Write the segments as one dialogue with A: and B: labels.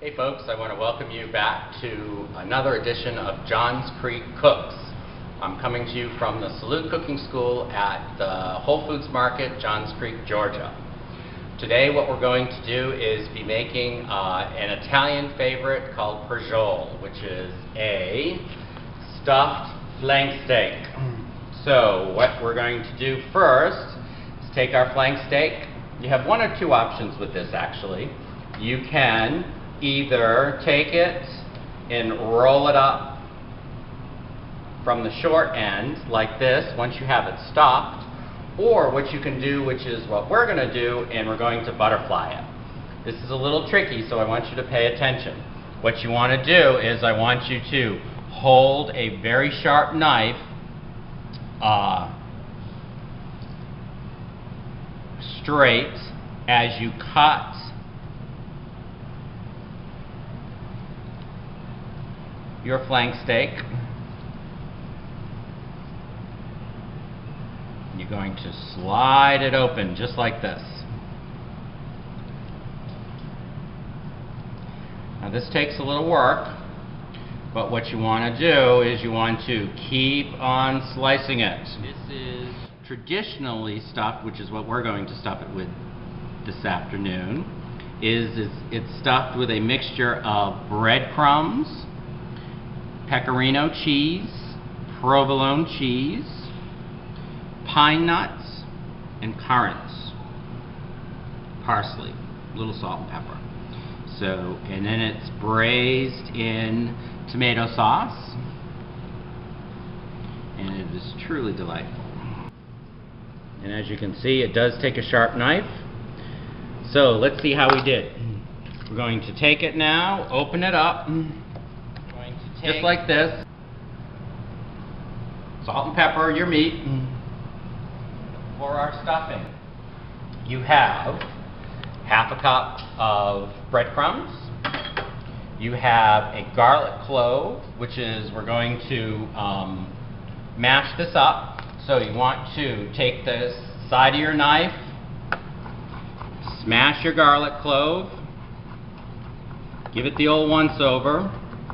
A: Hey folks, I want to welcome you back to another edition of Johns Creek Cooks. I'm coming to you from the Salute Cooking School at the Whole Foods Market, Johns Creek, Georgia. Today what we're going to do is be making an Italian favorite called Braciola, which is a stuffed flank steak. So what we're going to do first is take our flank steak. You have one or two options with this actually. You can either take it and roll it up from the short end like this once you have it stopped, or what you can do, which is what we're going to do, and we're going to butterfly it. This is a little tricky, so I want you to pay attention. What you want to do is I want you to hold a very sharp knife straight as you cut your flank steak. You're going to slide it open just like this. Now this takes a little work, but what you want to do is you want to keep on slicing it. This is traditionally stuffed, which is what we're going to stuff it with this afternoon. It's stuffed with a mixture of breadcrumbs, pecorino cheese, provolone cheese, pine nuts, and currants, parsley, a little salt and pepper. So, and then it's braised in tomato sauce, and it is truly delightful. And as you can see, it does take a sharp knife. So let's see how we did. We're going to take it now, open it up, just like this. Salt and pepper your meat. For our stuffing, you have half a cup of breadcrumbs. You have a garlic clove, which is, we're going to mash this up. So you want to take the side of your knife, smash your garlic clove, give it the old once over,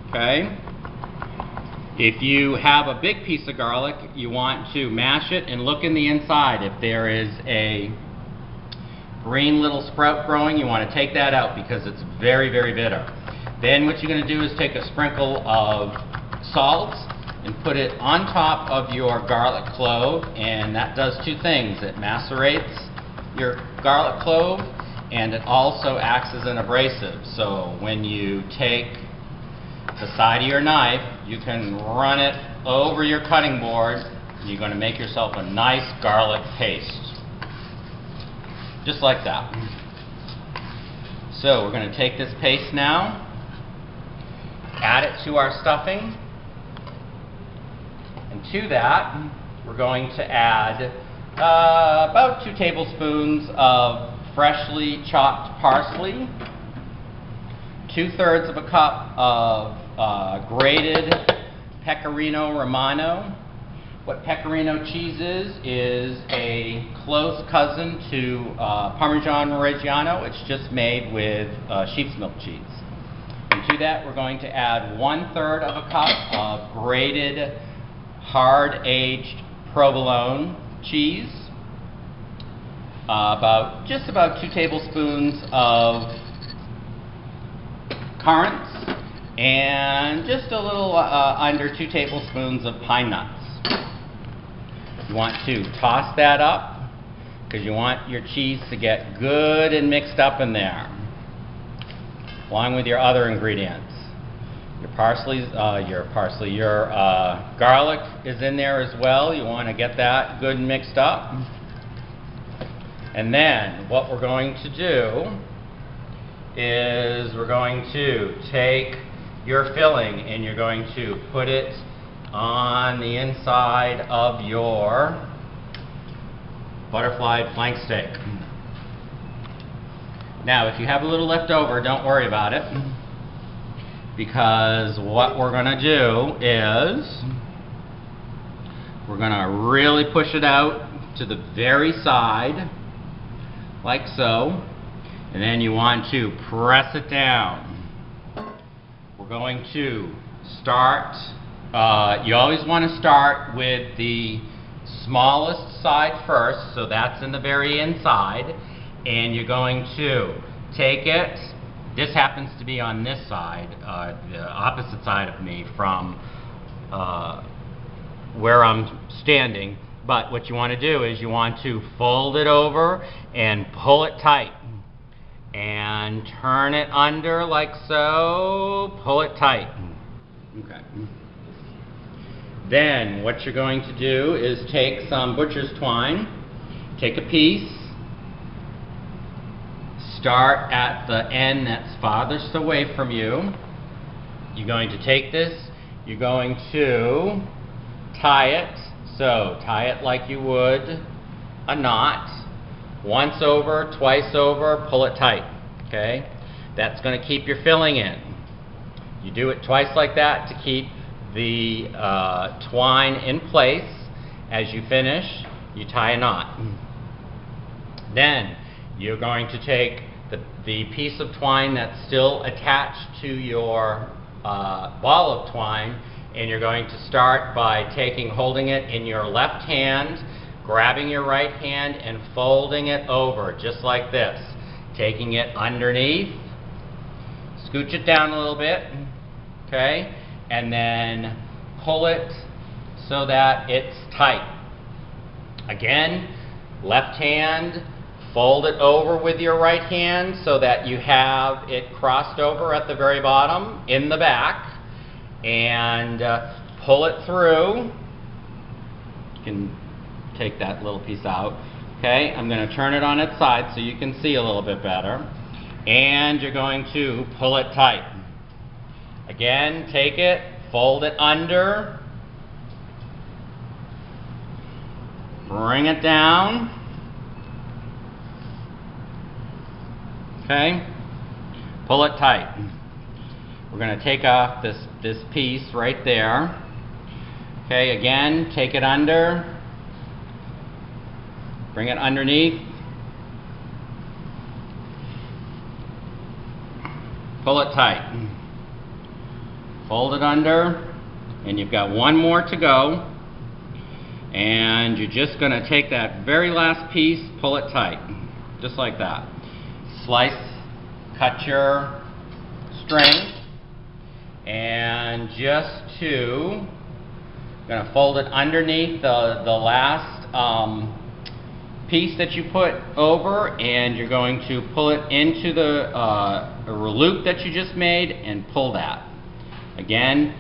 A: okay? If you have a big piece of garlic, you want to mash it and look in the inside. If there is a green little sprout growing, you want to take that out because it's very, very bitter. Then what you're going to do is take a sprinkle of salt and put it on top of your garlic clove, and that does two things. It macerates your garlic clove, and it also acts as an abrasive. So when you take the side of your knife, you can run it over your cutting board. You're going to make yourself a nice garlic paste. Just like that. So we're going to take this paste now, add it to our stuffing, and to that we're going to add about 2 tablespoons of freshly chopped parsley, 2/3 of a cup of grated pecorino romano. What pecorino cheese is a close cousin to Parmesan Reggiano. It's just made with sheep's milk cheese. And to that we're going to add 1/3 of a cup of grated hard-aged provolone cheese, just about 2 tablespoons of currants, and just a little under 2 tablespoons of pine nuts. You want to toss that up because you want your cheese to get good and mixed up in there, along with your other ingredients. Your garlic is in there as well. You want to get that good and mixed up. And then what we're going to do is we're going to take your filling and you're going to put it on the inside of your butterflied flank steak. Now if you have a little left over, don't worry about it, because what we're going to do is we're going to really push it out to the very side like so, and then you want to press it down. going to start, you always want to start with the smallest side first, so that's in the very inside, and you're going to take it, this happens to be on this side, the opposite side of me from where I'm standing, but what you want to do is you want to fold it over and pull it tight. And turn it under like so, pull it tight. Okay. Then what you're going to do is take some butcher's twine, take a piece, start at the end that's farthest away from you. You're going to take this, you're going to tie it, so tie it like you would a knot. Once over, twice over, pull it tight, okay? That's going to keep your filling in. You do it twice like that to keep the twine in place. As you finish, you tie a knot. Then you're going to take the piece of twine that's still attached to your ball of twine, and you're going to start by holding it in your left hand, grabbing your right hand and folding it over just like this, taking it underneath, scooch it down a little bit, okay, and then pull it so that it's tight. Again, left hand, fold it over with your right hand so that you have it crossed over at the very bottom in the back, and pull it through. You can take that little piece out. Okay, I'm going to turn it on its side so you can see a little bit better. And you're going to pull it tight. Again, take it, fold it under, bring it down. Okay, pull it tight. We're going to take off this piece right there. Okay, again, take it under, bring it underneath, pull it tight, fold it under, and you've got one more to go, and you're just going to take that very last piece, pull it tight, just like that. Slice, cut your string, and just to, going to fold it underneath the last piece that you put over, and you're going to pull it into the loop that you just made and pull that. Again,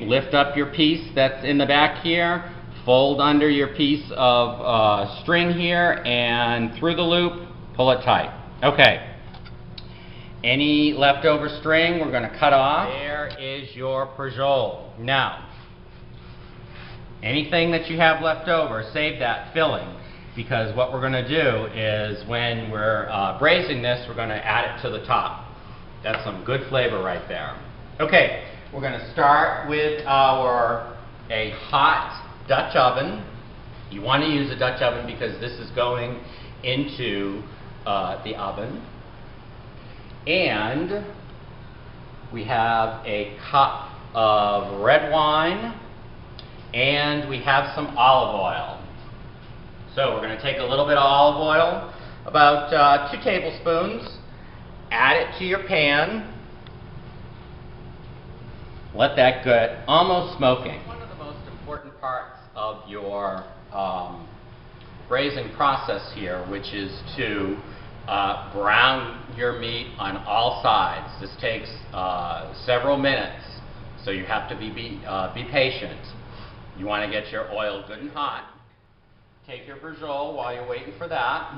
A: lift up your piece that's in the back here, fold under your piece of string here, and through the loop, pull it tight. Okay. Any leftover string we're going to cut off. There is your Braciola. Now, anything that you have left over, save that filling, because what we're going to do is when we're braising this, we're going to add it to the top. That's some good flavor right there. Okay, we're going to start with a hot Dutch oven. You want to use a Dutch oven because this is going into the oven. And we have a cup of red wine, and we have some olive oil. So we're going to take a little bit of olive oil, about 2 tablespoons, add it to your pan, let that get almost smoking. One of the most important parts of your braising process here, which is to brown your meat on all sides. This takes several minutes, so you have to be patient. You want to get your oil good and hot. Take your Braciola while you're waiting for that.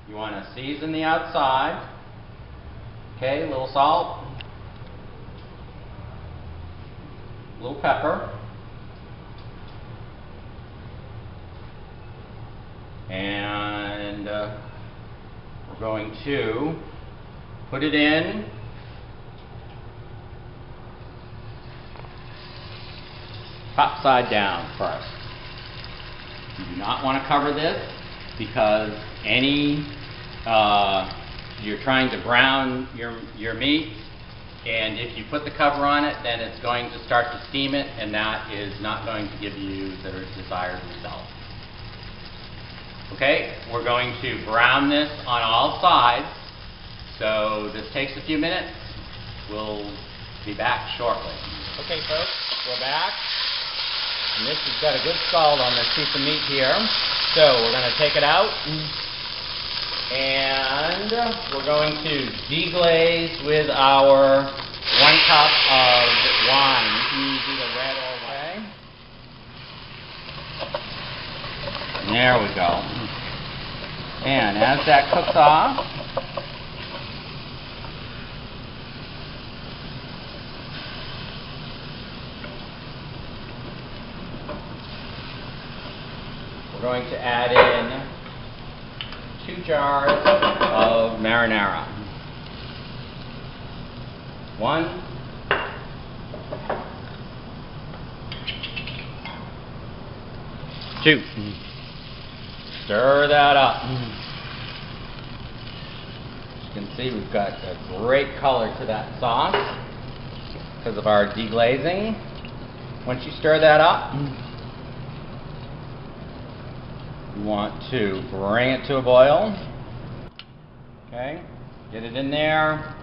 A: You want to season the outside. Okay, a little salt, a little pepper, and we're going to put it in. Top side down first. You do not want to cover this because you're trying to brown your meat, And if you put the cover on it, then it's going to start to steam it, and that is not going to give you the desired result. Okay, we're going to brown this on all sides. So this takes a few minutes. We'll be back shortly. Okay folks, we're back. And this has got a good scald on this piece of meat here. So we're going to take it out. And we're going to deglaze with our 1 cup of wine. You can use either red or white. There we go. And as that cooks off, we're going to add in 2 jars of marinara. 1, 2. Stir that up. As you can see, we've got a great color to that sauce because of our deglazing. Once you stir that up, you want to bring it to a boil. Okay, get it in there,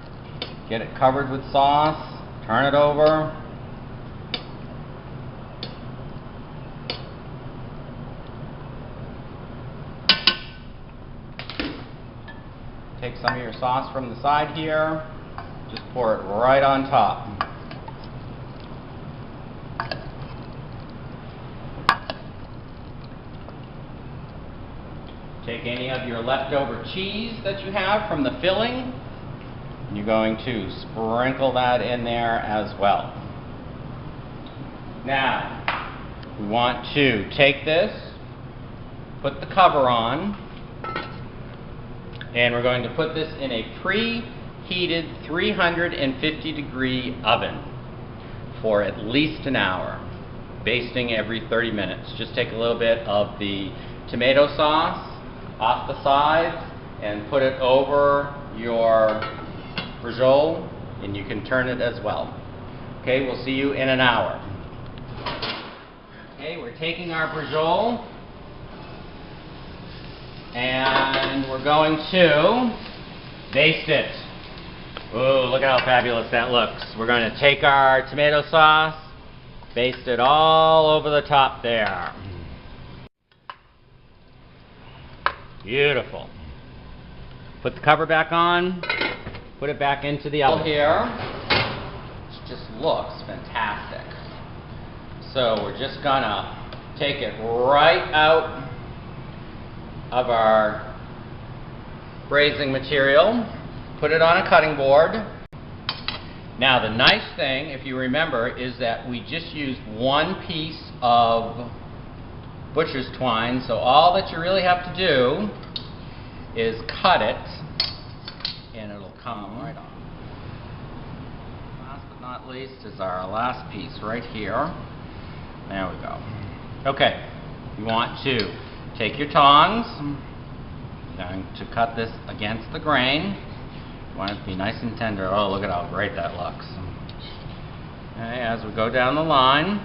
A: get it covered with sauce, turn it over. Take some of your sauce from the side here, just pour it right on top. Take any of your leftover cheese that you have from the filling, and you're going to sprinkle that in there as well. Now, we want to take this, put the cover on, and we're going to put this in a preheated 350-degree oven for at least an hour, basting every 30 minutes. Just take a little bit of the tomato sauce off the sides and put it over your braciola, and you can turn it as well. Okay, we'll see you in an hour. Okay, we're taking our braciola and we're going to baste it. Ooh, look at how fabulous that looks. We're going to take our tomato sauce, baste it all over the top there. Beautiful. Put the cover back on, put it back into the oven here. It just looks fantastic. So we're just gonna take it right out of our braising material, put it on a cutting board. Now the nice thing, if you remember, is that we just used 1 piece of butcher's twine, so all that you really have to do is cut it and it'll come right on. Last but not least is our last piece right here. There we go. Okay, you want to take your tongs. You're going to cut this against the grain. You want it to be nice and tender. Oh, look at how great that looks. Okay, as we go down the line,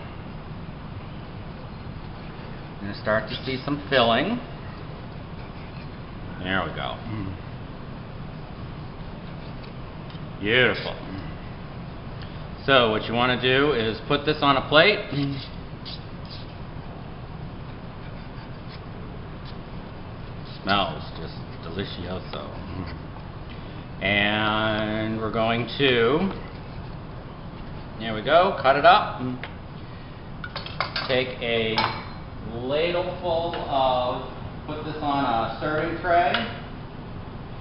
A: you're going to start to see some filling. There we go. Beautiful. So what you want to do is put this on a plate. Smells just delicioso. And we're going to, there we go, cut it up. Take a ladleful of, put this on a serving tray.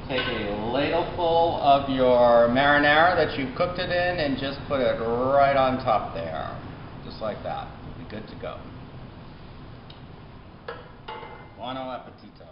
A: Take a ladleful of your marinara that you've cooked it in and just put it right on top there. Just like that. You'll be good to go. Buon appetito.